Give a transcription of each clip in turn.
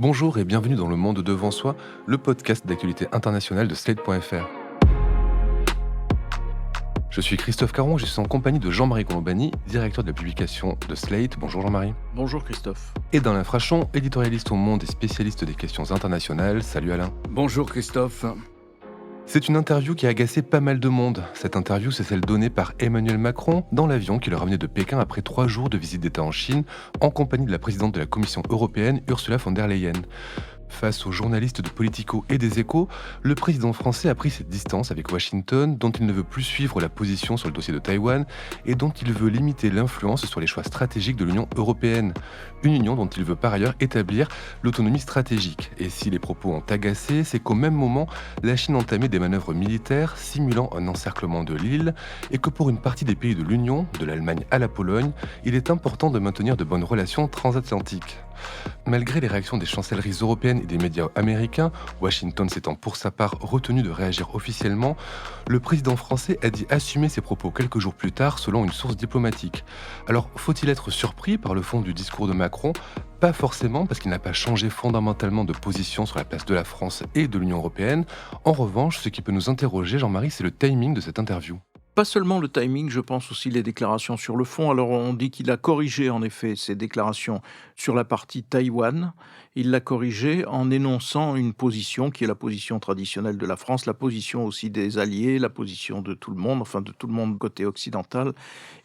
Bonjour et bienvenue dans Le Monde Devant Soi, le podcast d'actualité internationale de Slate.fr. Je suis Christophe Caron, je suis en compagnie de Jean-Marie Colombani, directeur de la publication de Slate. Bonjour Jean-Marie. Bonjour Christophe. Et d'Alain Frachon, éditorialiste au Monde et spécialiste des questions internationales. Salut Alain. Bonjour Christophe. C'est une interview qui a agacé pas mal de monde. Cette interview, c'est celle donnée par Emmanuel Macron dans l'avion qui le ramenait de Pékin après 3 jours de visite d'État en Chine, en compagnie de la présidente de la Commission européenne, Ursula von der Leyen. Face aux journalistes de Politico et des Échos, le président français a pris ses distances avec Washington, dont il ne veut plus suivre la position sur le dossier de Taïwan et dont il veut limiter l'influence sur les choix stratégiques de l'Union européenne. Une union dont il veut par ailleurs établir l'autonomie stratégique. Et si les propos ont agacé, c'est qu'au même moment, la Chine entamait des manœuvres militaires simulant un encerclement de l'île et que pour une partie des pays de l'Union, de l'Allemagne à la Pologne, il est important de maintenir de bonnes relations transatlantiques. Malgré les réactions des chancelleries européennes et des médias américains, Washington s'étant pour sa part retenu de réagir officiellement, le président français a dit assumer ses propos quelques jours plus tard selon une source diplomatique. Alors faut-il être surpris par le fond du discours de Macron ? Pas forcément, parce qu'il n'a pas changé fondamentalement de position sur la place de la France et de l'Union européenne. En revanche, ce qui peut nous interroger, Jean-Marie, c'est le timing de cette interview. Pas seulement le timing, je pense aussi les déclarations sur le fond. Alors on dit qu'il a corrigé en effet ses déclarations sur la partie Taïwan. Il l'a corrigé en énonçant une position qui est la position traditionnelle de la France, la position aussi des alliés, la position de tout le monde, enfin de tout le monde côté occidental,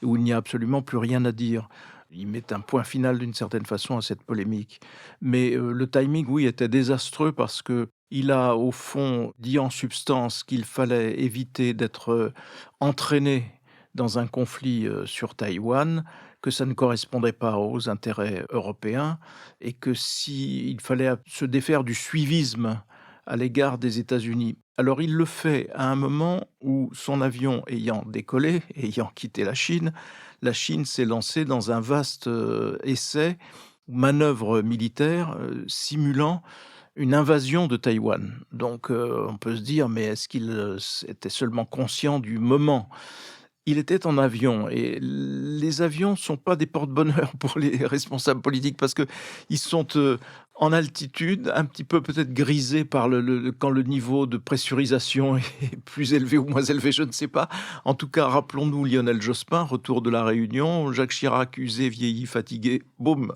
où il n'y a absolument plus rien à dire. Il met un point final d'une certaine façon à cette polémique. Mais le timing, oui, était désastreux parce que il a au fond dit en substance qu'il fallait éviter d'être entraîné dans un conflit sur Taïwan, que ça ne correspondait pas aux intérêts européens et que s'il fallait se défaire du suivisme à l'égard des États-Unis. Alors il le fait à un moment où son avion ayant décollé, ayant quitté la Chine s'est lancée dans un vaste essai, manœuvre militaire simulant une invasion de Taïwan. Donc on peut se dire, mais est-ce qu'il était seulement conscient du moment ? Il était en avion et les avions ne sont pas des porte-bonheur pour les responsables politiques parce qu'ils sont en altitude, un petit peu peut-être grisés par quand le niveau de pressurisation est plus élevé ou moins élevé, je ne sais pas. En tout cas, rappelons-nous Lionel Jospin, retour de la Réunion, Jacques Chirac usé, vieilli, fatigué, boum,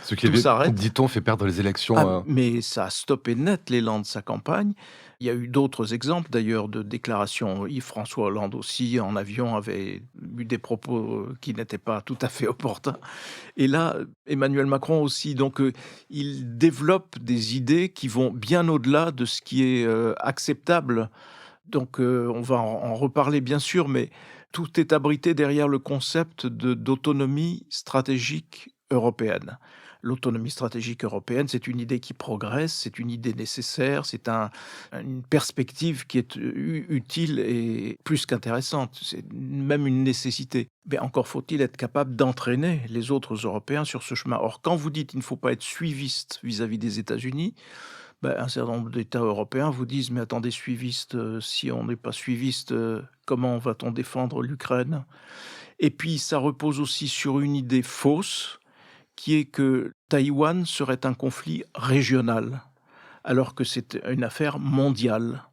Ce qui tout s'arrête. dit-on, fait perdre les élections. Mais ça a stoppé net l'élan de sa campagne. Il y a eu d'autres exemples d'ailleurs de déclarations. Yves-François Hollande aussi, en avion, avait eu des propos qui n'étaient pas tout à fait opportuns. Et là, Emmanuel Macron aussi, donc il développe des idées qui vont bien au-delà de ce qui est acceptable. Donc on va en reparler bien sûr, mais tout est abrité derrière le concept d'autonomie stratégique européenne. L'autonomie stratégique européenne, c'est une idée qui progresse, c'est une idée nécessaire, c'est une perspective qui est utile et plus qu'intéressante, c'est même une nécessité. Mais encore faut-il être capable d'entraîner les autres Européens sur ce chemin. Or, quand vous dites qu'il ne faut pas être suiviste vis-à-vis des États-Unis, un certain nombre d'États européens vous disent « mais attendez, suiviste, si on n'est pas suiviste, comment va-t-on défendre l'Ukraine ?» Et puis, ça repose aussi sur une idée fausse, qui est que Taïwan serait un conflit régional, alors que c'est une affaire mondiale.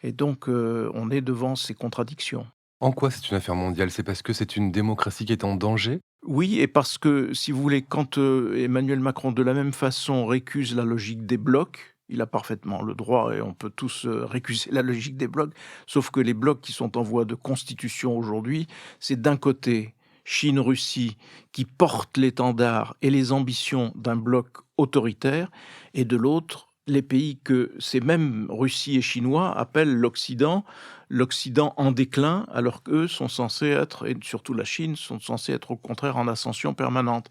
Et donc, on est devant ces contradictions. En quoi c'est une affaire mondiale ? C'est parce que c'est une démocratie qui est en danger ? Oui, et parce que, si vous voulez, quand Emmanuel Macron, de la même façon, récuse la logique des blocs, il a parfaitement le droit, et on peut tous récuser la logique des blocs, sauf que les blocs qui sont en voie de constitution aujourd'hui, c'est d'un côté Chine-Russie qui portent l'étendard et les ambitions d'un bloc autoritaire, et de l'autre, les pays que ces mêmes Russie et Chinois appellent l'Occident en déclin, alors qu'eux sont censés être, et surtout la Chine, sont censés être au contraire en ascension permanente.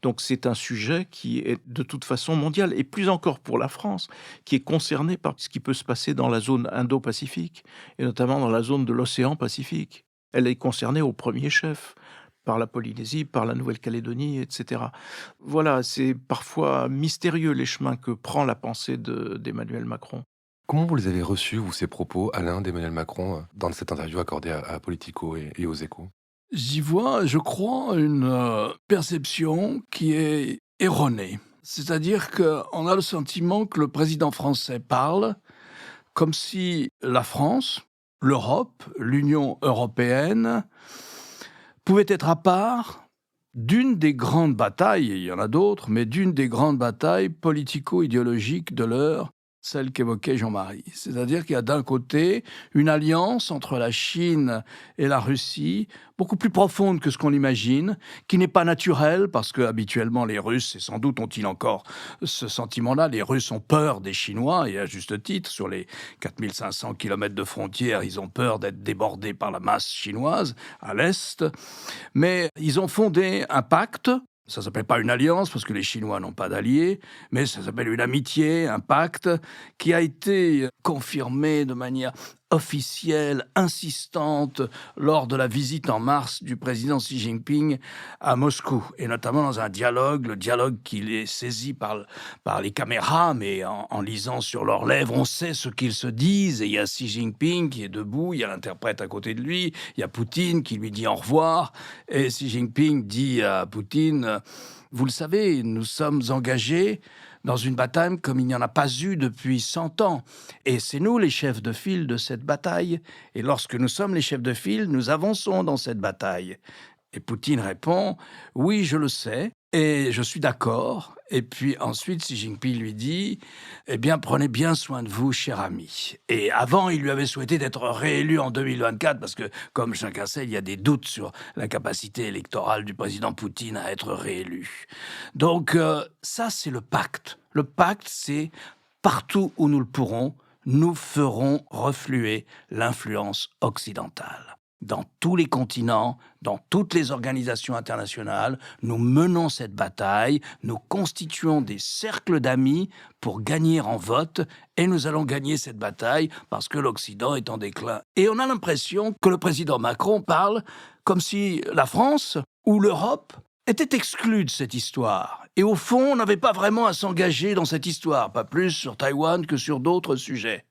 Donc c'est un sujet qui est de toute façon mondial, et plus encore pour la France, qui est concernée par ce qui peut se passer dans la zone Indo-Pacifique, et notamment dans la zone de l'océan Pacifique. Elle est concernée au premier chef, par la Polynésie, par la Nouvelle-Calédonie, etc. Voilà, c'est parfois mystérieux les chemins que prend la pensée d'Emmanuel Macron. Comment vous les avez reçus, vous, ces propos, Alain, d'Emmanuel Macron, dans cette interview accordée à Politico et aux Échos ? J'y vois, je crois, une perception qui est erronée. C'est-à-dire qu'on a le sentiment que le président français parle comme si la France, l'Europe, l'Union européenne pouvaient être à part d'une des grandes batailles, et il y en a d'autres, mais d'une des grandes batailles politico-idéologiques de l'heure, celle qu'évoquait Jean-Marie. C'est-à-dire qu'il y a d'un côté une alliance entre la Chine et la Russie, beaucoup plus profonde que ce qu'on imagine, qui n'est pas naturelle, parce que habituellement les Russes, et sans doute ont-ils encore ce sentiment-là, les Russes ont peur des Chinois, et à juste titre, sur les 4500 kilomètres de frontières, ils ont peur d'être débordés par la masse chinoise à l'est, mais ils ont fondé un pacte. Ça s'appelle pas une alliance parce que les Chinois n'ont pas d'alliés, mais ça s'appelle une amitié, un pacte qui a été confirmé de manière officielle, insistante, lors de la visite en mars du président Xi Jinping à Moscou, et notamment dans un dialogue, le dialogue qui est saisi par les caméras, mais en lisant sur leurs lèvres, on sait ce qu'ils se disent, et il y a Xi Jinping qui est debout, il y a l'interprète à côté de lui, il y a Poutine qui lui dit au revoir, et Xi Jinping dit à Poutine, vous le savez, nous sommes engagés dans une bataille comme il n'y en a pas eu depuis 100 ans. Et c'est nous les chefs de file de cette bataille. Et lorsque nous sommes les chefs de file, nous avançons dans cette bataille. Et Poutine répond, oui, je le sais, et je suis d'accord. Et puis ensuite, Xi Jinping lui dit, eh bien, prenez bien soin de vous, cher ami. Et avant, il lui avait souhaité d'être réélu en 2024, parce que, comme chacun sait, il y a des doutes sur la capacité électorale du président Poutine à être réélu. Donc, ça, c'est le pacte. Le pacte, c'est partout où nous le pourrons, nous ferons refluer l'influence occidentale. Dans tous les continents, dans toutes les organisations internationales, nous menons cette bataille, nous constituons des cercles d'amis pour gagner en vote, et nous allons gagner cette bataille parce que l'Occident est en déclin. Et on a l'impression que le président Macron parle comme si la France ou l'Europe était exclue de cette histoire. Et au fond, on n'avait pas vraiment à s'engager dans cette histoire, pas plus sur Taïwan que sur d'autres sujets.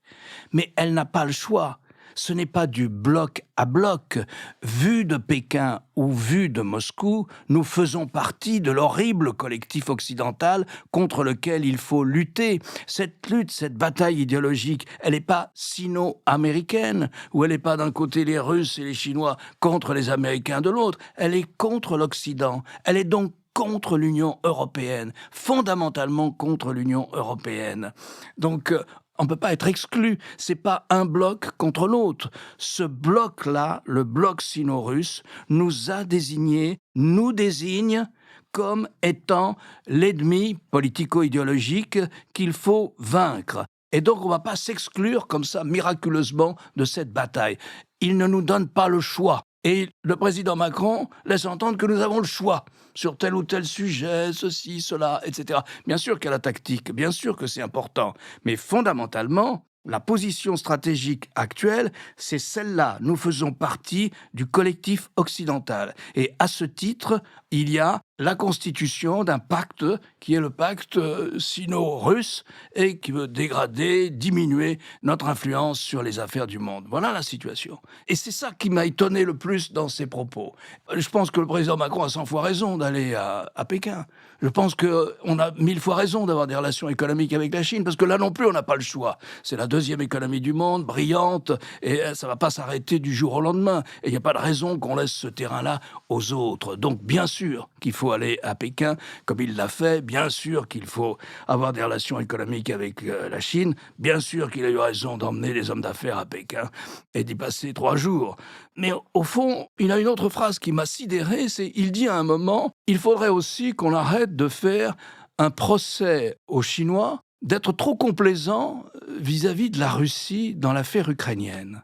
Mais elle n'a pas le choix. Ce n'est pas du bloc à bloc. Vu de Pékin ou vu de Moscou, nous faisons partie de l'horrible collectif occidental contre lequel il faut lutter. Cette lutte, cette bataille idéologique, elle n'est pas sino-américaine, ou elle n'est pas d'un côté les Russes et les Chinois contre les Américains de l'autre. Elle est contre l'Occident. Elle est donc contre l'Union européenne, fondamentalement contre l'Union européenne. Donc, on ne peut pas être exclu. C'est pas un bloc contre l'autre. Ce bloc-là, le bloc sino-russe, nous a désignés, nous désigne comme étant l'ennemi politico-idéologique qu'il faut vaincre. Et donc, on ne va pas s'exclure comme ça, miraculeusement, de cette bataille. Il ne nous donne pas le choix. Et le président Macron laisse entendre que nous avons le choix sur tel ou tel sujet, ceci, cela, etc. Bien sûr qu'il y a la tactique, bien sûr que c'est important, mais fondamentalement, la position stratégique actuelle, c'est celle-là. Nous faisons partie du collectif occidental. Et à ce titre, il y a la constitution d'un pacte qui est le pacte sino-russe et qui veut dégrader, diminuer notre influence sur les affaires du monde. Voilà la situation. Et c'est ça qui m'a étonné le plus dans ses propos. Je pense que le président Macron a 100 fois raison d'aller à Pékin. Je pense qu'on a 1000 fois raison d'avoir des relations économiques avec la Chine, parce que là non plus, on n'a pas le choix. C'est la deuxième économie du monde, brillante, et ça ne va pas s'arrêter du jour au lendemain. Et il n'y a pas de raison qu'on laisse ce terrain-là aux autres. Donc, bien sûr qu'il faut aller à Pékin, comme il l'a fait. Bien sûr qu'il faut avoir des relations économiques avec la Chine. Bien sûr qu'il a eu raison d'emmener les hommes d'affaires à Pékin et d'y passer 3 jours. Mais au fond, il a une autre phrase qui m'a sidéré, c'est il dit à un moment, il faudrait aussi qu'on arrête de faire un procès aux Chinois d'être trop complaisants vis-à-vis de la Russie dans l'affaire ukrainienne.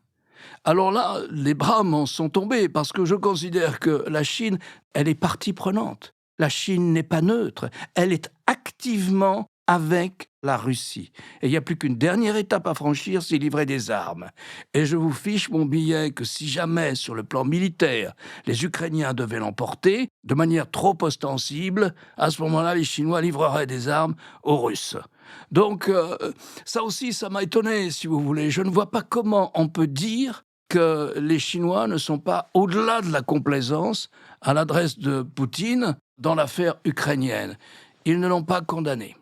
Alors là, les bras m'en sont tombés parce que je considère que la Chine, elle est partie prenante. La Chine n'est pas neutre, elle est activement avec la Russie. Et il n'y a plus qu'une dernière étape à franchir, c'est livrer des armes. Et je vous fiche mon billet que si jamais, sur le plan militaire, les Ukrainiens devaient l'emporter, de manière trop ostensible, à ce moment-là, les Chinois livreraient des armes aux Russes. Donc, ça aussi, ça m'a étonné, si vous voulez. Je ne vois pas comment on peut dire que les Chinois ne sont pas au-delà de la complaisance à l'adresse de Poutine dans l'affaire ukrainienne. Ils ne l'ont pas condamné.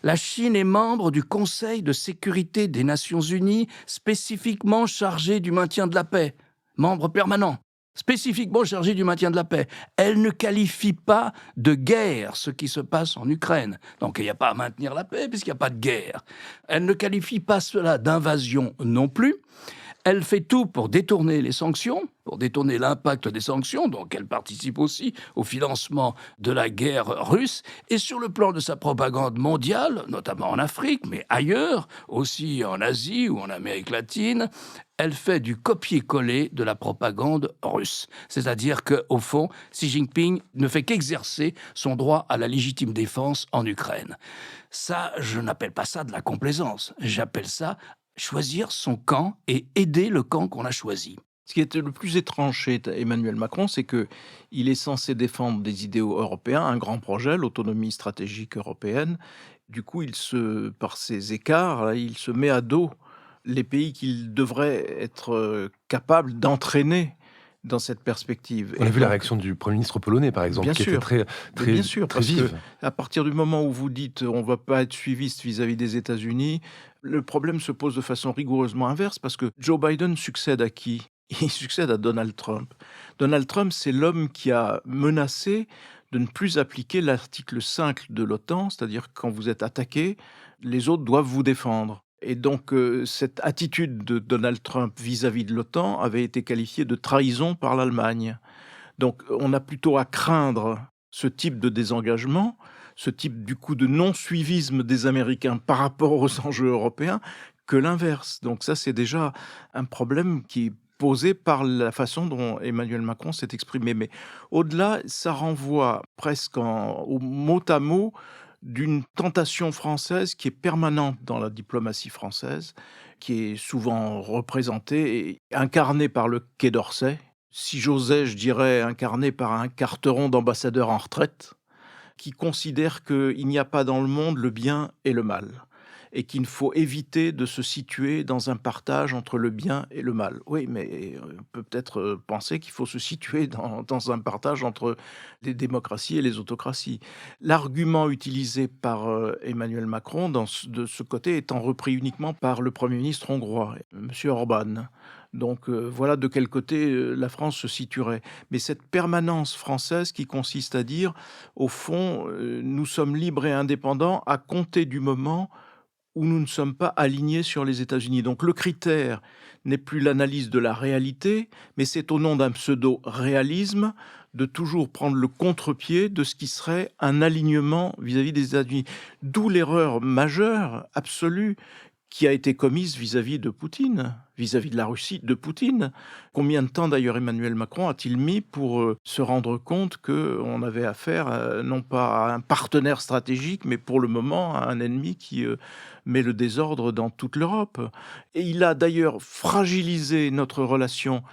La Chine est membre du Conseil de sécurité des Nations Unies, spécifiquement chargé du maintien de la paix, membre permanent, spécifiquement chargé du maintien de la paix. Elle ne qualifie pas de guerre ce qui se passe en Ukraine. Donc il n'y a pas à maintenir la paix puisqu'il n'y a pas de guerre. Elle ne qualifie pas cela d'invasion non plus. Elle fait tout pour détourner les sanctions, pour détourner l'impact des sanctions, donc elle participe aussi au financement de la guerre russe. Et sur le plan de sa propagande mondiale, notamment en Afrique, mais ailleurs, aussi en Asie ou en Amérique latine, elle fait du copier-coller de la propagande russe. C'est-à-dire qu'au fond, Xi Jinping ne fait qu'exercer son droit à la légitime défense en Ukraine. Ça, je n'appelle pas ça de la complaisance, j'appelle ça choisir son camp et aider le camp qu'on a choisi. Ce qui est le plus étrange chez Emmanuel Macron, c'est qu'il est censé défendre des idéaux européens, un grand projet, l'autonomie stratégique européenne. Du coup, par ces écarts, là, il se met à dos les pays qu'il devrait être capable d'entraîner dans cette perspective. On a vu la réaction du Premier ministre polonais, par exemple, qui était très bien sûr, très parce vive. que à partir du moment où vous dites on ne va pas être suiviste vis-à-vis des États-Unis, le problème se pose de façon rigoureusement inverse, parce que Joe Biden succède à qui? Il succède à Donald Trump. Donald Trump, c'est l'homme qui a menacé de ne plus appliquer l'article 5 de l'OTAN, c'est-à-dire quand vous êtes attaqué, les autres doivent vous défendre. Et donc, cette attitude de Donald Trump vis-à-vis de l'OTAN avait été qualifiée de trahison par l'Allemagne. Donc, on a plutôt à craindre ce type de désengagement, ce type, du coup, de non-suivisme des Américains par rapport aux enjeux européens, que l'inverse. Donc ça, c'est déjà un problème qui est posé par la façon dont Emmanuel Macron s'est exprimé. Mais au-delà, ça renvoie presque au mot à mot d'une tentation française qui est permanente dans la diplomatie française, qui est souvent représentée et incarnée par le Quai d'Orsay. Si j'osais, je dirais incarnée par un Carteron d'ambassadeur en retraite, qui considère qu'il n'y a pas dans le monde le bien et le mal, et qu'il faut éviter de se situer dans un partage entre le bien et le mal. Oui, mais on peut peut-être penser qu'il faut se situer dans un partage entre les démocraties et les autocraties. L'argument utilisé par Emmanuel Macron de ce côté étant repris uniquement par le Premier ministre hongrois, M. Orban. Donc voilà de quel côté la France se situerait. Mais cette permanence française qui consiste à dire, au fond, nous sommes libres et indépendants à compter du moment où nous ne sommes pas alignés sur les États-Unis. Donc le critère n'est plus l'analyse de la réalité, mais c'est au nom d'un pseudo-réalisme de toujours prendre le contre-pied de ce qui serait un alignement vis-à-vis des États-Unis. D'où l'erreur majeure, absolue, qui a été commise vis-à-vis de Poutine, vis-à-vis de la Russie de Poutine. Combien de temps d'ailleurs Emmanuel Macron a-t-il mis pour se rendre compte qu'on avait affaire non pas à un partenaire stratégique, mais pour le moment à un ennemi qui met le désordre dans toute l'Europe. Et il a d'ailleurs fragilisé notre relation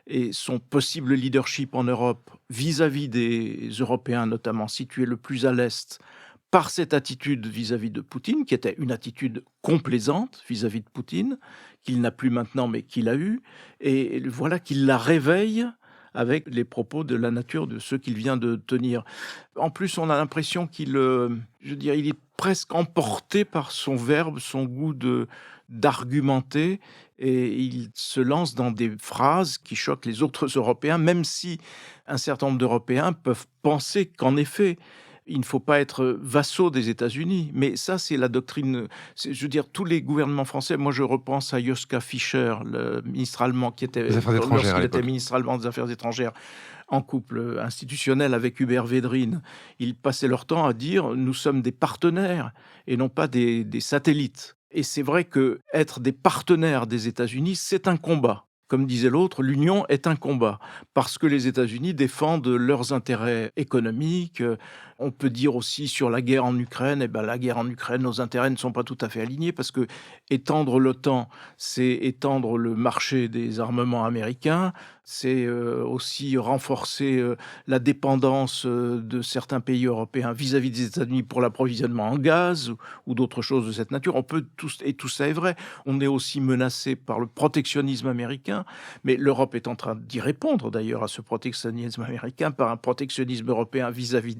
et son possible leadership en Europe vis-à-vis des Européens, notamment situés le plus à l'Est, par cette attitude vis-à-vis de Poutine, qui était une attitude complaisante vis-à-vis de Poutine, qu'il n'a plus maintenant, mais qu'il a eue, et voilà qu'il la réveille avec les propos de la nature de ceux qu'il vient de tenir. En plus, on a l'impression il est presque emporté par son verbe, son goût d'argumenter, et il se lance dans des phrases qui choquent les autres Européens, même si un certain nombre d'Européens peuvent penser qu'en effet, il ne faut pas être vassaux des États-Unis. Mais ça, c'est la doctrine. Je veux dire, tous les gouvernements français, moi je repense à Joschka Fischer, le ministre allemand qui était, lorsqu'il était ministre allemand des Affaires étrangères, en couple institutionnel avec Hubert Védrine. Ils passaient leur temps à dire « nous sommes des partenaires et non pas des satellites ». Et c'est vrai que être des partenaires des États-Unis, c'est un combat. Comme disait l'autre, l'union est un combat, parce que les États-Unis défendent leurs intérêts économiques. On peut dire aussi sur la guerre en Ukraine, la guerre en Ukraine, nos intérêts ne sont pas tout à fait alignés, parce que étendre l'OTAN, c'est étendre le marché des armements américains, c'est aussi renforcer la dépendance de certains pays européens vis-à-vis des États-Unis pour l'approvisionnement en gaz ou d'autres choses de cette nature. Et tout ça est vrai. On est aussi menacé par le protectionnisme américain, mais l'Europe est en train d'y répondre d'ailleurs à ce protectionnisme américain par un protectionnisme européen vis-à-vis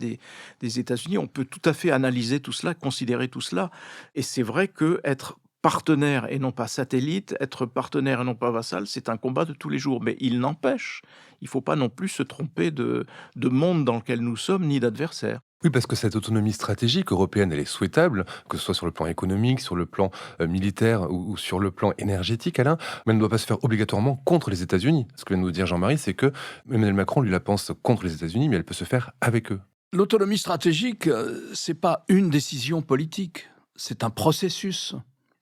des États-Unis. On peut tout à fait analyser tout cela, considérer tout cela. Et c'est vrai que être partenaire et non pas satellite, être partenaire et non pas vassal, c'est un combat de tous les jours. Mais il n'empêche, il ne faut pas non plus se tromper de monde dans lequel nous sommes, ni d'adversaire. Oui, parce que cette autonomie stratégique européenne, elle est souhaitable, que ce soit sur le plan économique, sur le plan militaire ou sur le plan énergétique, Alain, mais elle ne doit pas se faire obligatoirement contre les États-Unis. Ce que vient de nous dire Jean-Marie, c'est que Emmanuel Macron, lui, la pense contre les États-Unis, mais elle peut se faire avec eux. L'autonomie stratégique, c'est pas une décision politique, c'est un processus,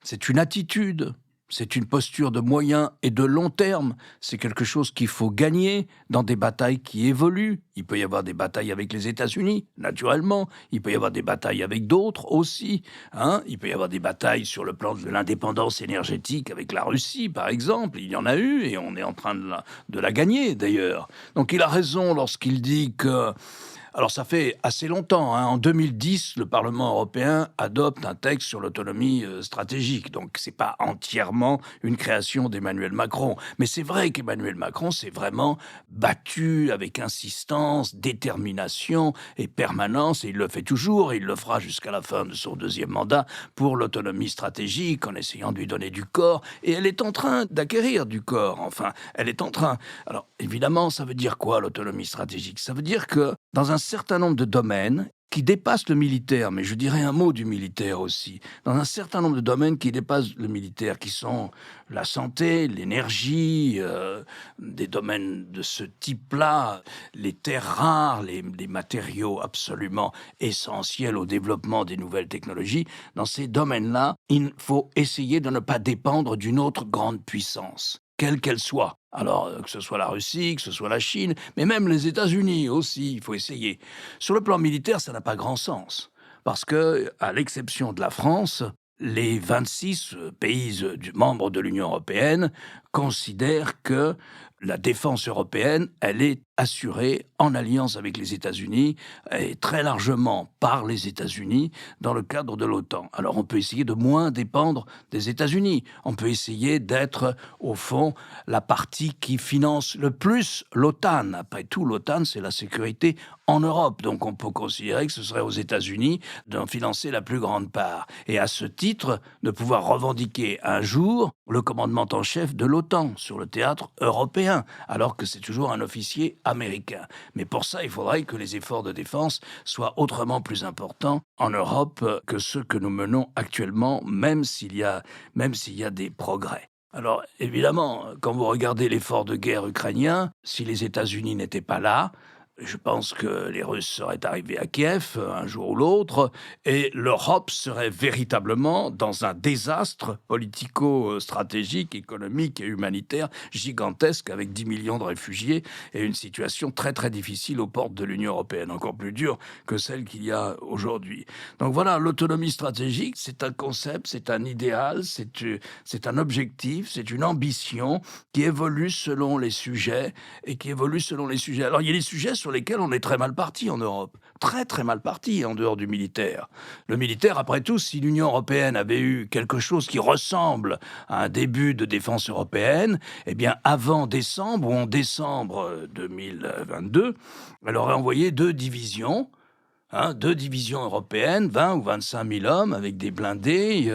c'est une attitude, c'est une posture de moyen et de long terme, c'est quelque chose qu'il faut gagner dans des batailles qui évoluent. Il peut y avoir des batailles avec les États-Unis, naturellement, il peut y avoir des batailles avec d'autres aussi, hein. Il peut y avoir des batailles sur le plan de l'indépendance énergétique avec la Russie, par exemple, il y en a eu et on est en train de la gagner d'ailleurs. Donc il a raison lorsqu'il dit que... Alors ça fait assez longtemps, hein. En 2010, le Parlement européen adopte un texte sur l'autonomie stratégique. Donc c'est pas entièrement une création d'Emmanuel Macron. Mais c'est vrai qu'Emmanuel Macron s'est vraiment battu avec insistance, détermination et permanence, et il le fait toujours, et il le fera jusqu'à la fin de son deuxième mandat, pour l'autonomie stratégique, en essayant de lui donner du corps. Et elle est en train d'acquérir du corps, enfin, elle est en train... Alors évidemment, ça veut dire quoi l'autonomie stratégique? Ça veut dire que dans un certain nombre de domaines qui dépassent le militaire, mais je dirais un mot du militaire aussi, dans un certain nombre de domaines qui dépassent le militaire, qui sont la santé, l'énergie, des domaines de ce type-là, les terres rares, les matériaux absolument essentiels au développement des nouvelles technologies, dans ces domaines-là, il faut essayer de ne pas dépendre d'une autre grande puissance, quelle qu'elle soit. Alors, que ce soit la Russie, que ce soit la Chine, mais même les États-Unis aussi, il faut essayer. Sur le plan militaire, ça n'a pas grand sens. Parce que, à l'exception de la France, les 26 pays membres de l'Union européenne considèrent que la défense européenne, elle est assurée en alliance avec les États-Unis et très largement par les États-Unis dans le cadre de l'OTAN. Alors on peut essayer de moins dépendre des États-Unis. On peut essayer d'être, au fond, la partie qui finance le plus l'OTAN. Après tout, l'OTAN, c'est la sécurité en Europe. Donc on peut considérer que ce serait aux États-Unis d'en financer la plus grande part. Et à ce titre, de pouvoir revendiquer un jour le commandement en chef de l'OTAN sur le théâtre européen, alors que c'est toujours un officier américain. Mais pour ça, il faudrait que les efforts de défense soient autrement plus importants en Europe que ceux que nous menons actuellement, même s'il y a des progrès. Alors, évidemment, quand vous regardez l'effort de guerre ukrainien, si les États-Unis n'étaient pas là, je pense que les Russes seraient arrivés à Kiev un jour ou l'autre, et l'Europe serait véritablement dans un désastre politico-stratégique, économique et humanitaire gigantesque, avec 10 millions de réfugiés et une situation très très difficile aux portes de l'Union européenne, encore plus dure que celle qu'il y a aujourd'hui. Donc voilà, l'autonomie stratégique, c'est un concept, c'est un idéal, c'est un objectif, c'est une ambition qui évolue selon les sujets et qui évolue selon les sujets. Alors il y a des sujets sur lesquels on est très mal parti en Europe, très très mal parti en dehors du militaire. Le militaire, après tout, si l'Union européenne avait eu quelque chose qui ressemble à un début de défense européenne, eh bien avant décembre, ou en décembre 2022, elle aurait envoyé deux divisions européennes, 20 ou 25 000 hommes avec des blindés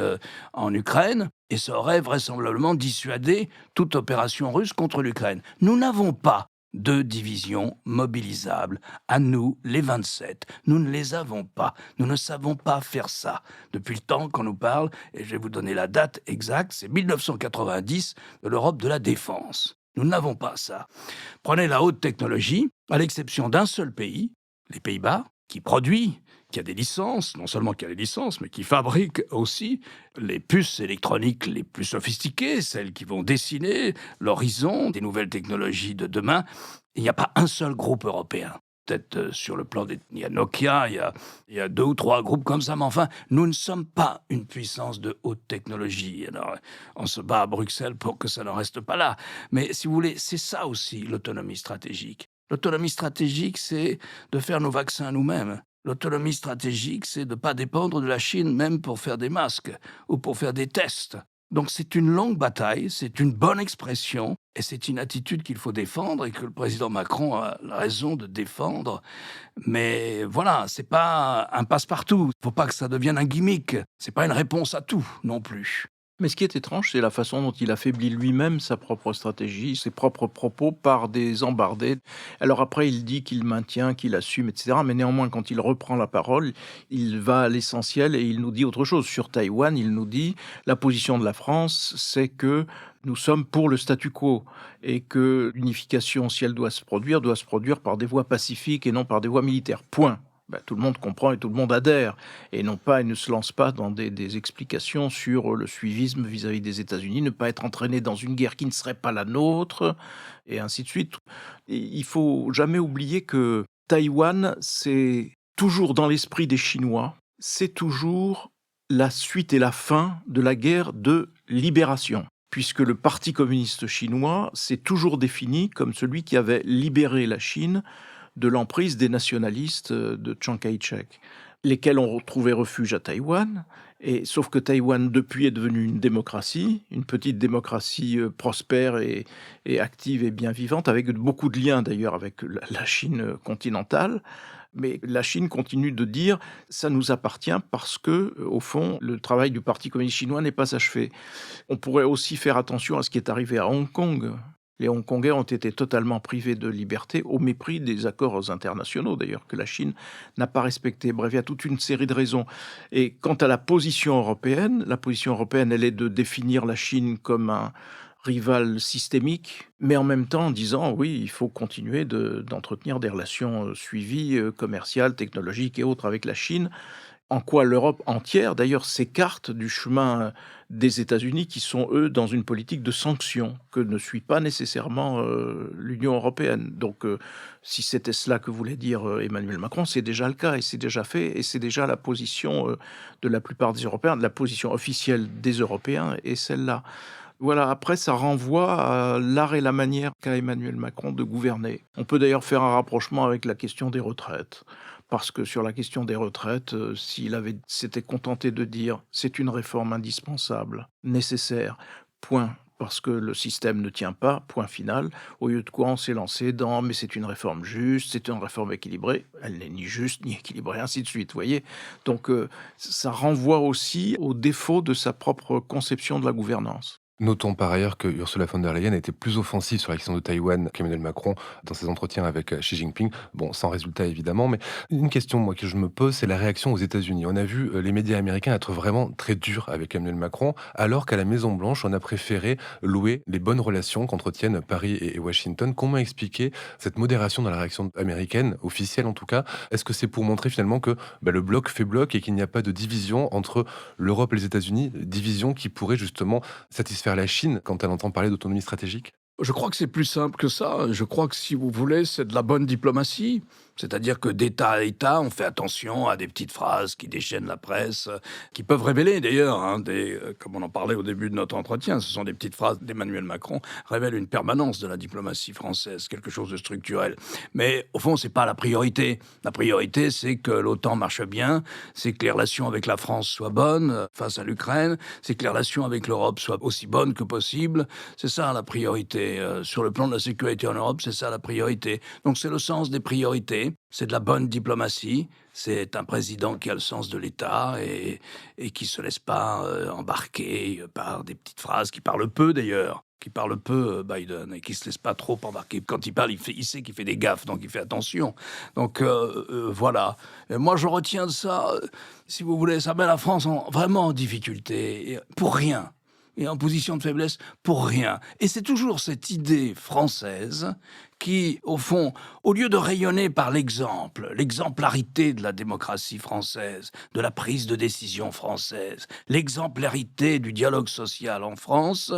en Ukraine, et ça aurait vraisemblablement dissuadé toute opération russe contre l'Ukraine. Nous n'avons pas deux divisions mobilisables, à nous, les 27. Nous ne les avons pas. Nous ne savons pas faire ça. Depuis le temps qu'on nous parle, et je vais vous donner la date exacte, c'est 1990 de l'Europe de la défense. Nous n'avons pas ça. Prenez la haute technologie, à l'exception d'un seul pays, les Pays-Bas, qui produit, qui a des licences, non seulement qui a des licences, mais qui fabrique aussi les puces électroniques les plus sophistiquées, celles qui vont dessiner l'horizon des nouvelles technologies de demain. Il n'y a pas un seul groupe européen. Peut-être sur le plan des... Il y a Nokia, il y a 2 ou 3 groupes comme ça, mais enfin, nous ne sommes pas une puissance de haute technologie. Alors, on se bat à Bruxelles pour que ça ne reste pas là. Mais si vous voulez, c'est ça aussi, l'autonomie stratégique. L'autonomie stratégique, c'est de faire nos vaccins nous-mêmes. L'autonomie stratégique, c'est de ne pas dépendre de la Chine, même pour faire des masques ou pour faire des tests. Donc c'est une longue bataille, c'est une bonne expression, et c'est une attitude qu'il faut défendre et que le président Macron a raison de défendre. Mais voilà, c'est pas un passe-partout. Faut pas que ça devienne un gimmick. C'est pas une réponse à tout non plus. Mais ce qui est étrange, c'est la façon dont il affaiblit lui-même sa propre stratégie, ses propres propos par des embardées. Alors après, il dit qu'il maintient, qu'il assume, etc. Mais néanmoins, quand il reprend la parole, il va à l'essentiel et il nous dit autre chose. Sur Taïwan, il nous dit la position de la France, c'est que nous sommes pour le statu quo et que l'unification, si elle doit se produire par des voies pacifiques et non par des voies militaires. Point. Tout le monde comprend et tout le monde adhère, et non pas, il ne se lance pas dans des explications sur le suivisme vis-à-vis des États-Unis, ne pas être entraîné dans une guerre qui ne serait pas la nôtre, et ainsi de suite. Et il faut jamais oublier que Taïwan, c'est toujours dans l'esprit des Chinois, c'est toujours la suite et la fin de la guerre de libération. Puisque le Parti communiste chinois s'est toujours défini comme celui qui avait libéré la Chine de l'emprise des nationalistes de Chiang Kai-shek, lesquels ont trouvé refuge à Taïwan. Et sauf que Taïwan, depuis, est devenue une démocratie, une petite démocratie prospère et active et bien vivante, avec beaucoup de liens d'ailleurs avec la Chine continentale. Mais la Chine continue de dire « ça nous appartient » parce que, au fond, le travail du Parti communiste chinois n'est pas achevé. On pourrait aussi faire attention à ce qui est arrivé à Hong Kong. Les Hongkongais ont été totalement privés de liberté au mépris des accords internationaux, d'ailleurs, que la Chine n'a pas respecté. Bref, il y a toute une série de raisons. Et quant à la position européenne, elle est de définir la Chine comme un rival systémique, mais en même temps en disant, oui, il faut continuer d'entretenir des relations suivies, commerciales, technologiques et autres avec la Chine, en quoi l'Europe entière, d'ailleurs, s'écarte du chemin des États-Unis qui sont, eux, dans une politique de sanctions que ne suit pas nécessairement l'Union européenne. Donc, si c'était cela que voulait dire Emmanuel Macron, c'est déjà le cas et c'est déjà fait et c'est déjà la position de la plupart des Européens, de la position officielle des Européens et celle-là. Voilà, après, ça renvoie à l'art et la manière qu'a Emmanuel Macron de gouverner. On peut d'ailleurs faire un rapprochement avec la question des retraites. Parce que sur la question des retraites, s'était contenté de dire « c'est une réforme indispensable, nécessaire, point », parce que le système ne tient pas, point final, au lieu de quoi on s'est lancé dans « mais c'est une réforme juste, c'est une réforme équilibrée », elle n'est ni juste ni équilibrée, ainsi de suite, vous voyez. Donc ça renvoie aussi au défaut de sa propre conception de la gouvernance. Notons par ailleurs que Ursula von der Leyen a été plus offensive sur la question de Taïwan qu'Emmanuel Macron dans ses entretiens avec Xi Jinping. Bon, sans résultat évidemment, mais une question moi que je me pose, c'est la réaction aux États-Unis. On a vu les médias américains être vraiment très durs avec Emmanuel Macron, alors qu'à la Maison-Blanche, on a préféré louer les bonnes relations qu'entretiennent Paris et Washington. Comment expliquer cette modération dans la réaction américaine, officielle en tout cas? Est-ce que c'est pour montrer finalement que le bloc fait bloc et qu'il n'y a pas de division entre l'Europe et les États-Unis, division qui pourrait justement satisfaire la Chine quand elle entend parler d'autonomie stratégique? Je crois que c'est plus simple que ça. Je crois que si vous voulez, c'est de la bonne diplomatie. C'est-à-dire que d'État à État, on fait attention à des petites phrases qui déchaînent la presse, qui peuvent révéler d'ailleurs, comme on en parlait au début de notre entretien, ce sont des petites phrases d'Emmanuel Macron, révèlent une permanence de la diplomatie française, quelque chose de structurel. Mais au fond, c'est pas la priorité. La priorité, c'est que l'OTAN marche bien, c'est que les relations avec la France soient bonnes face à l'Ukraine, c'est que les relations avec l'Europe soient aussi bonnes que possible. C'est ça la priorité. Sur le plan de la sécurité en Europe, c'est ça la priorité. Donc c'est le sens des priorités. C'est de la bonne diplomatie, c'est un président qui a le sens de l'État et qui se laisse pas embarquer par des petites phrases, qui parle peu d'ailleurs, qui parle peu Biden, et qui se laisse pas trop embarquer. Quand il parle, il sait qu'il fait des gaffes, donc il fait attention. Donc voilà. Et moi je retiens de ça, si vous voulez, ça met la France vraiment en difficulté, et pour rien. Et en position de faiblesse pour rien. Et c'est toujours cette idée française qui, au fond, au lieu de rayonner par l'exemple, l'exemplarité de la démocratie française, de la prise de décision française, l'exemplarité du dialogue social en France,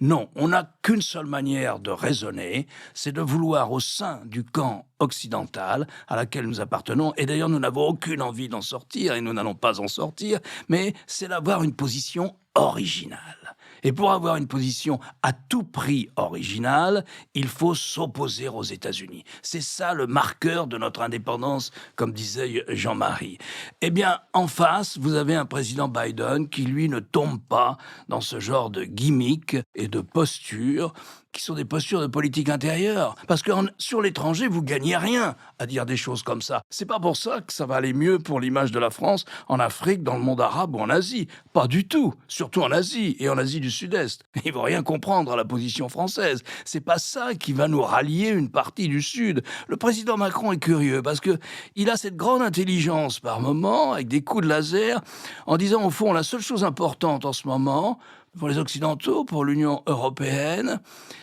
non, on n'a qu'une seule manière de raisonner, c'est de vouloir au sein du camp occidental à laquelle nous appartenons, et d'ailleurs nous n'avons aucune envie d'en sortir, et nous n'allons pas en sortir, mais c'est d'avoir une position originale. Et pour avoir une position à tout prix originale, il faut s'opposer aux États-Unis. C'est ça le marqueur de notre indépendance, comme disait Jean-Marie. Eh bien, en face, vous avez un président Biden qui, lui, ne tombe pas dans ce genre de gimmick et de postures qui sont des postures de politique intérieure. Parce que sur l'étranger, vous gagnez rien à dire des choses comme ça. C'est pas pour ça que ça va aller mieux pour l'image de la France en Afrique, dans le monde arabe ou en Asie. Pas du tout. Surtout en Asie et en Asie du Sud-Est. Ils vont rien comprendre à la position française. C'est pas ça qui va nous rallier une partie du Sud. Le président Macron est curieux parce que il a cette grande intelligence par moment, avec des coups de laser, en disant au fond la seule chose importante en ce moment, pour les Occidentaux, pour l'Union européenne,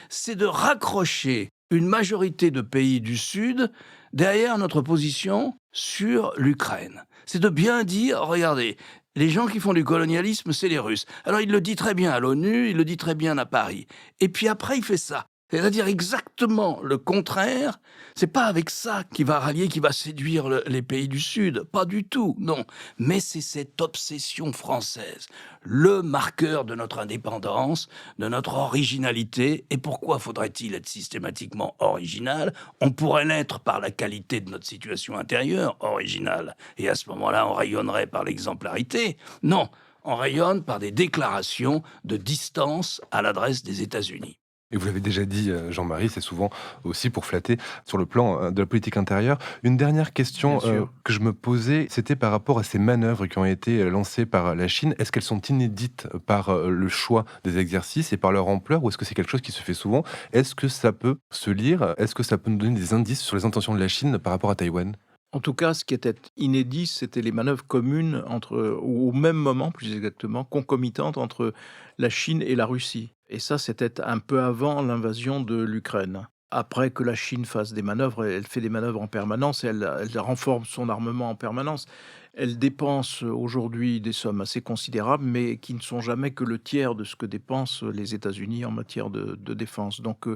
c'est de raccrocher une majorité de pays du Sud derrière notre position sur l'Ukraine. C'est de bien dire, regardez, les gens qui font du colonialisme, c'est les Russes. Alors il le dit très bien à l'ONU, il le dit très bien à Paris. Et puis après, il fait ça. C'est-à-dire exactement le contraire. C'est pas avec ça qu'il va rallier, qu'il va séduire les pays du Sud. Pas du tout, non. Mais c'est cette obsession française, le marqueur de notre indépendance, de notre originalité. Et pourquoi faudrait-il être systématiquement original ? On pourrait l'être par la qualité de notre situation intérieure, originale. Et à ce moment-là, on rayonnerait par l'exemplarité. Non, on rayonne par des déclarations de distance à l'adresse des États-Unis. Et vous l'avez déjà dit, Jean-Marie, c'est souvent aussi pour flatter sur le plan de la politique intérieure. Une dernière question que je me posais, c'était par rapport à ces manœuvres qui ont été lancées par la Chine. Est-ce qu'elles sont inédites par le choix des exercices et par leur ampleur, ou est-ce que c'est quelque chose qui se fait souvent ? Est-ce que ça peut se lire ? Est-ce que ça peut nous donner des indices sur les intentions de la Chine par rapport à Taïwan ? En tout cas, ce qui était inédit, c'était les manœuvres communes au même moment, plus exactement, concomitantes entre la Chine et la Russie. Et ça, c'était un peu avant l'invasion de l'Ukraine. Après que la Chine fasse des manœuvres, elle fait des manœuvres en permanence, elle renforce son armement en permanence. Elle dépense aujourd'hui des sommes assez considérables, mais qui ne sont jamais que le tiers de ce que dépensent les États-Unis en matière de défense. Donc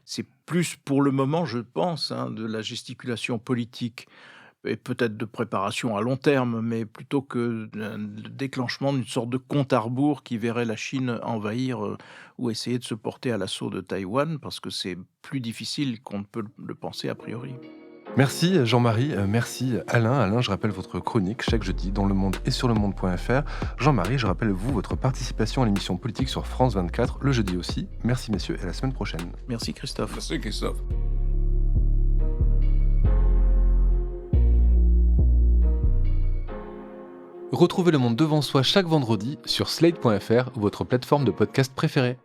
c'est plus pour le moment, je pense, de la gesticulation politique et peut-être de préparation à long terme, mais plutôt que le déclenchement d'une sorte de compte à rebours qui verrait la Chine envahir ou essayer de se porter à l'assaut de Taïwan, parce que c'est plus difficile qu'on ne peut le penser a priori. Merci Jean-Marie, merci Alain. Alain, je rappelle votre chronique chaque jeudi dans Le Monde et sur lemonde.fr. Jean-Marie, je rappelle votre participation à l'émission politique sur France 24, le jeudi aussi. Merci messieurs et à la semaine prochaine. Merci Christophe. Merci Christophe. Retrouvez Le Monde devant soi chaque vendredi sur slate.fr ou votre plateforme de podcast préférée.